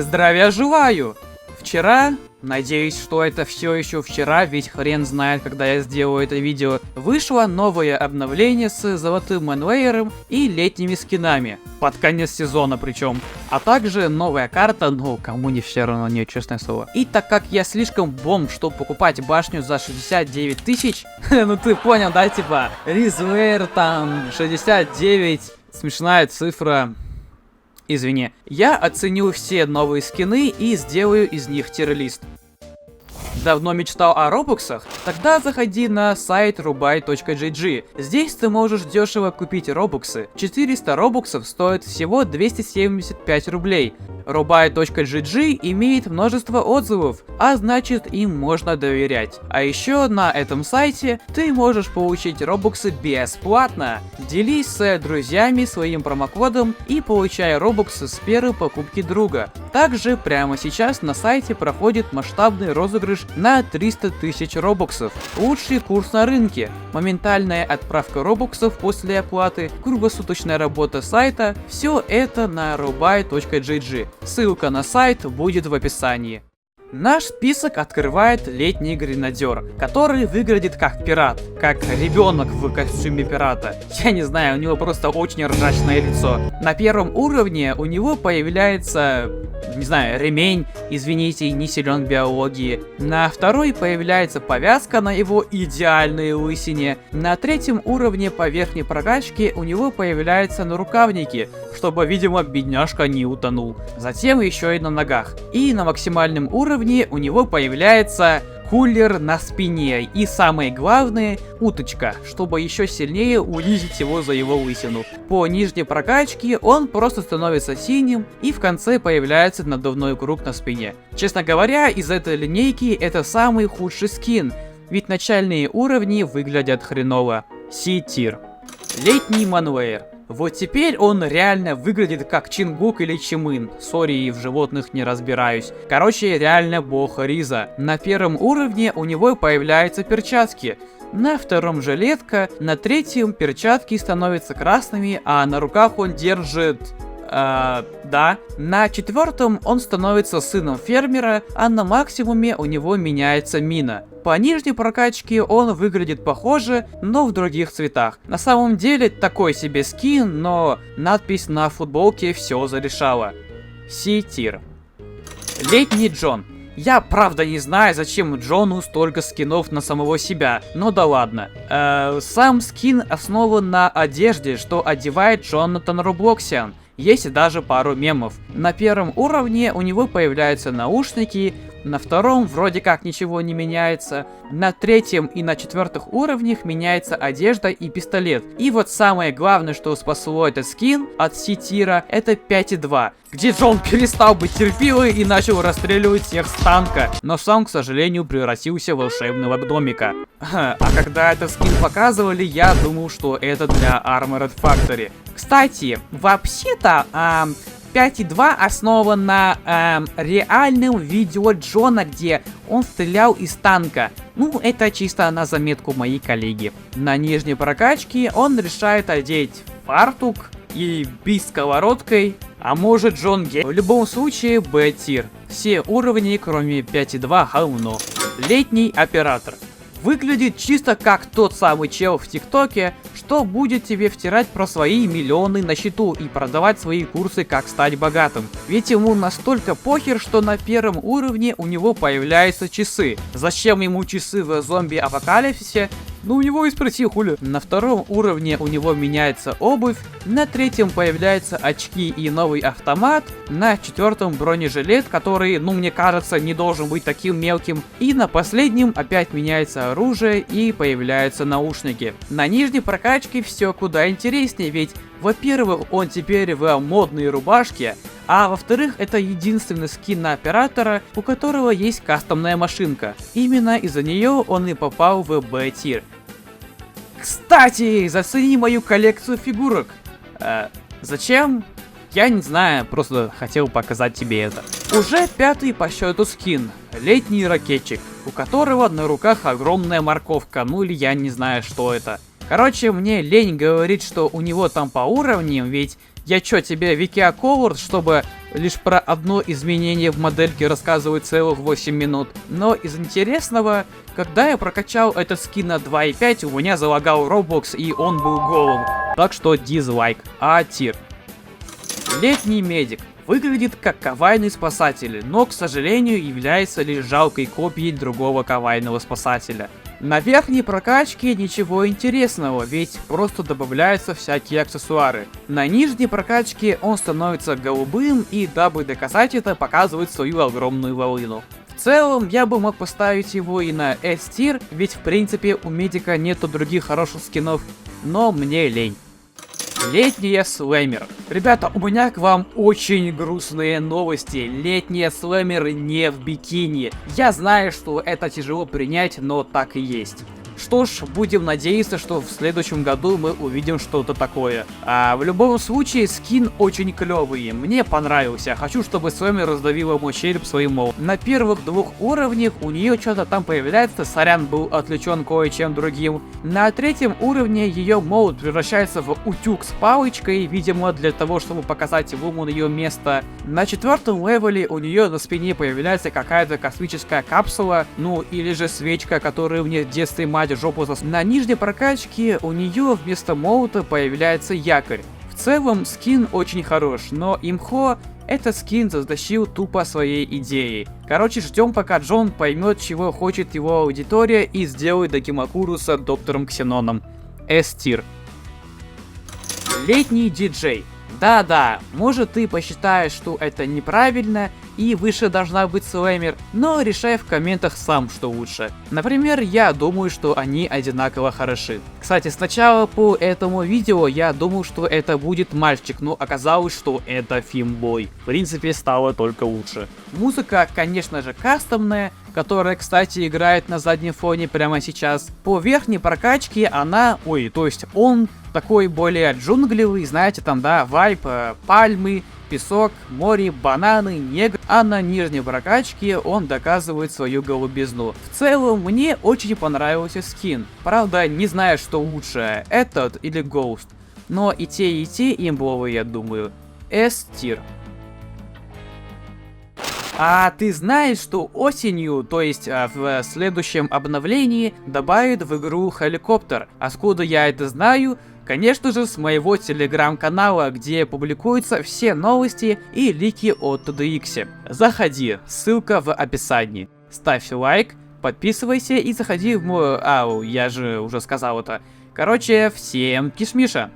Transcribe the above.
Здравия желаю! Вчера, надеюсь, что это все еще вчера, ведь хрен знает, когда я сделаю это видео, вышло новое обновление с золотым манвейером и летними скинами. Под конец сезона причем. А также новая карта, ну, кому не все равно, не, честное слово. И так как я слишком бомб, чтобы покупать башню за 69 тысяч, ну ты понял, да, типа, Ризвейр там 69, смешная цифра. Извини. Я оценю все новые скины и сделаю из них тир-лист. Давно мечтал о робоксах? Тогда заходи на сайт rubai.gg. Здесь ты можешь дешево купить робоксы. 400 робоксов стоят всего 275 рублей. Rubai.gg имеет множество отзывов, а значит им можно доверять. А еще на этом сайте ты можешь получить робоксы бесплатно. Делись с друзьями своим промокодом и получай робоксы с первой покупки друга. Также прямо сейчас на сайте проходит масштабный розыгрыш на 300 тысяч робоксов. Лучший курс на рынке, моментальная отправка робоксов после оплаты, круглосуточная работа сайта – все это на rubai.gg. Ссылка на сайт будет в описании. Наш список открывает летний гренадер, который выглядит как пират, как ребенок в костюме пирата. Я не знаю, у него просто очень ржачное лицо. На первом уровне у него появляется, не знаю, ремень, извините, не силен в биологии. На второй появляется повязка на его идеальной лысине. На третьем уровне по верхней прокачке у него появляются нарукавники, чтобы, видимо, бедняжка не утонул. Затем еще и на ногах. И на максимальном уровне у него появляется кулер на спине и, самое главное, уточка, чтобы еще сильнее унизить его за его лысину. По нижней прокачке он просто становится синим и в конце появляется надувной круг на спине. Честно говоря, из этой линейки это самый худший скин, ведь начальные уровни выглядят хреново. Си-тир. Летний манвейр. Вот теперь он реально выглядит как Чингук или Чимын. Сори, в животных не разбираюсь. Короче, реально бог Риза. На первом уровне у него появляются перчатки. На втором жилетка, на третьем перчатки становятся красными, а на руках он держит... да. На четвертом он становится сыном фермера, а на максимуме у него меняется мина. По нижней прокачке он выглядит похоже, но в других цветах. На самом деле такой себе скин, но надпись на футболке все зарешала. Си-тир. Летний Джон. Я правда не знаю, зачем Джону столько скинов на самого себя, но да ладно. Сам скин основан на одежде, что одевает Джонатан Роблоксиан. Есть даже пару мемов. На первом уровне у него появляются наушники, на втором вроде как ничего не меняется, на третьем и на четвертых уровнях меняется одежда и пистолет. И вот самое главное, что спасло этот скин от Си-тира, это 5.2, где Джон перестал быть терпилой и начал расстреливать всех с танка, но сам, к сожалению, превратился в волшебного гномика. А когда этот скин показывали, я думал, что это для Armored Factory. Кстати, вообще-то 5.2 основан на реальном видео Джона, где он стрелял из танка. Ну, это чисто на заметку моей коллеги. На нижней прокачке он решает одеть фартук и бить сковородкой, а может Джон гей. В любом случае, Б-тир. Все уровни, кроме 5.2, говно. Летний оператор. Выглядит чисто как тот самый чел в ТикТоке, что будет тебе втирать про свои миллионы на счету и продавать свои курсы, как стать богатым. Ведь ему настолько похер, что на первом уровне у него появляются часы. Зачем ему часы в зомби-апокалипсисе? Ну, у него и спроси, хули. На втором уровне у него меняется обувь, на третьем появляются очки и новый автомат, на четвертом бронежилет, который, ну, мне кажется, не должен быть таким мелким, и на последнем опять меняется оружие и появляются наушники. На нижней прокачке все куда интереснее, ведь, во-первых, он теперь в модной рубашке, а во-вторых, это единственный скин на оператора, у которого есть кастомная машинка. Именно из-за нее он и попал в Б-тир. Кстати, зацени мою коллекцию фигурок. Зачем? Я не знаю, просто хотел показать тебе это. Уже пятый по счету скин. Летний ракетчик, у которого на руках огромная морковка, ну или я не знаю, что это. Короче, мне лень говорить, что у него там по уровням, ведь я чё, тебе Викиаковорд, чтобы лишь про одно изменение в модельке рассказывает целых 8 минут. Но из интересного, когда я прокачал этот скин на 2.5, у меня залагал Roblox и он был голым. Так что дизлайк, а тир. Летний медик. Выглядит как кавайный спасатель, но, к сожалению, является лишь жалкой копией другого кавайного спасателя. На верхней прокачке ничего интересного, ведь просто добавляются всякие аксессуары. На нижней прокачке он становится голубым и, дабы доказать это, показывает свою огромную волыну. В целом, я бы мог поставить его и на S-тир, ведь в принципе у медика нету других хороших скинов, но мне лень. Летняя слэмер. Ребята, у меня к вам очень грустные новости. Летние слэмеры не в бикини. Я знаю, что это тяжело принять, но так и есть. Что ж, будем надеяться, что в следующем году мы увидим что-то такое. А в любом случае, скин очень клевый. Мне понравился. Хочу, чтобы Слэмер раздавила мой череп своим молотом. На первых 2 уровнях у нее что-то там появляется. Сорян, был отвлечен кое-чем другим. На 3-м уровне ее молот превращается в утюг с палочкой, видимо, для того, чтобы показать Вуман ее место. На 4-м левеле у нее на спине появляется какая-то космическая капсула, ну или же свечка, которую мне в детстве мать жопу зас... На нижней прокачке у нее вместо молота появляется якорь. В целом скин очень хорош, но имхо этот скин затащил тупо своей идеей. Короче, ждем, пока Джон поймет, чего хочет его аудитория, и сделает Дакимакуруса доктором Ксеноном. S-тир. Летний диджей. Да-да, может ты посчитаешь, что это неправильно и выше должна быть слэмер, но решай в комментах сам, что лучше. Например, я думаю, что они одинаково хороши. Кстати, сначала по этому видео я думал, что это будет мальчик, но оказалось, что это фимбой. В принципе, стало только лучше. Музыка, конечно же, кастомная, которая, кстати, играет на заднем фоне прямо сейчас. По верхней прокачке она, то есть он такой более джунглевый, знаете, там, да, вайп, пальмы, песок, море, бананы, негр. А на нижней прокачке он доказывает свою голубизну. В целом, мне очень понравился скин. Правда, не знаю, что лучше, этот или Ghost. Но и те имбовые, я думаю. S-тир. А ты знаешь, что осенью, то есть в следующем обновлении, добавят в игру хеликоптер? Откуда я это знаю? Конечно же, с моего телеграм-канала, где публикуются все новости и лики от TDX. Заходи, ссылка в описании. Ставь лайк, подписывайся и заходи в мой... я же уже сказал это. Короче, всем кишмиша.